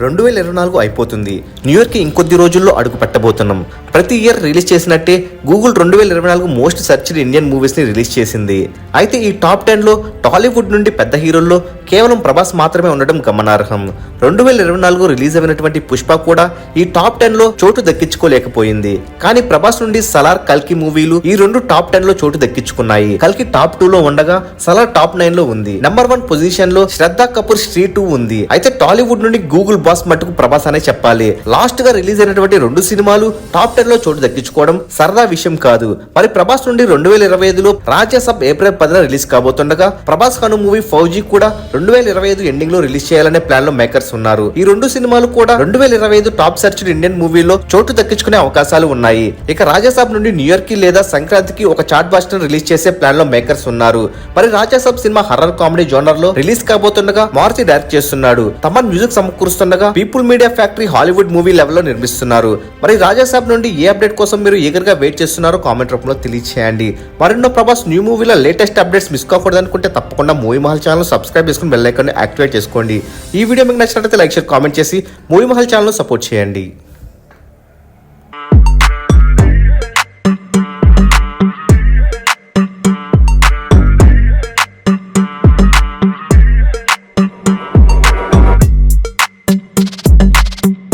2024 అయిపోతుంది. New year కి ఇంకొద్ది రోజుల్లో అడుగు పెట్టబోతున్నాం. ప్రతి ఇయర్ రిలీజ్ చేసినట్టే Google 2024 most searched Indian movies ని రిలీజ్ చేసింది. అయితే ఈ టాప్ 10 లో టాలీవుడ్ నుండి పెద్ద హీరోల్లో కేవలం ప్రభాస్ మాత్రమే ఉండడం గమనార్హం. 2024 రిలీజ్ అయినటువంటి పుష్ప కూడా ఈ టాప్ 10 లో చోటు దక్కించుకోలేకపోయింది. కానీ ప్రభాస్ నుండి సలార్, కల్కి మూవీలు ఈ రెండు టాప్ 10 లో చోటు దక్కించుకున్నాయి. కల్కి టాప్ 2 లో ఉండగా సలార్ టాప్ 9 లో ఉంది. నంబర్ 1 పొజిషన్ లో శ్రద్ధా కపూర్ స్త్రీ 2 ఉంది. అయితే టాలీవుడ్ నుండి గూగుల్ బాస్ మట్టుకు ప్రభాస్ అనే చెప్పాలి. లాస్ట్ గా రిలీజ్ అయినటువంటి 2 సినిమాలు టాప్ 10 లో చోటు దక్కించుకోవడం సరదా విషయం కాదు. మరి ప్రభాస్ నుండి 2025లో రాజ్యసభ ఏప్రిల్ 10న రిలీజ్ కాబోతుండగా ప్రభాస్ ఖాన్ మూవీ ఫౌజీ కూడా 2025 ఎండింగ్ లో రిలీజ్ చేయాలనే ప్లాన్ లో మేకర్స్ ఉన్నారు. ఈ 2 సినిమాలు కూడా 2025 టాప్ సర్చ్డ్ ఇండియన్ మూవీలో చోటు దక్కించుకునే అవకాశాలు ఉన్నాయి. ఇక రాజ్యసభ నుండి న్యూ ఇయర్ కి లేదా సంక్రాంతికి ఒక చాట్ బాస్టర్ రిలీజ్ చేసే ప్లాన్ లో మేకర్స్ ఉన్నారు. మరి రాజ్యసభ సినిమా హర్రర్ కామెడీ జోనర్ లో రిలీజ్ కాబోతుండగా మారుతి డైరెక్ట్ చేస్తున్నాడు. తమన్ మ్యూజిక్ సమకూరుస్తుండగా People Media Factory Hollywood movie level లో నిర్మిస్తున్నారు. మరి రాజ్యసభ నుండి ఏ అప్డేట్ కోసం మీరు ఈగర్ గా వెయిట్ చేస్తున్నారో కామెంట్ రూపంలో తెలియచేయండి. మరెన్నో ప్రభాస్ న్యూ మూవీల లేటెస్ట్ అప్డేట్స్ మిస్ కాకూడదు అనుకుంటే తప్పకుండా మూవీ మహల్ ఛానల్ సబ్స్క్రైబ్ చేసుకుని బెల్ ఐకాన్ యాక్టివేట్ చేసుకోండి. ఈ వీడియో మీకు నచ్చినట్లయితే లైక్, షేర్, కామెంట్ చేసి మూవీ మహల్ ఛానల్ సపోర్ట్ చేయండి.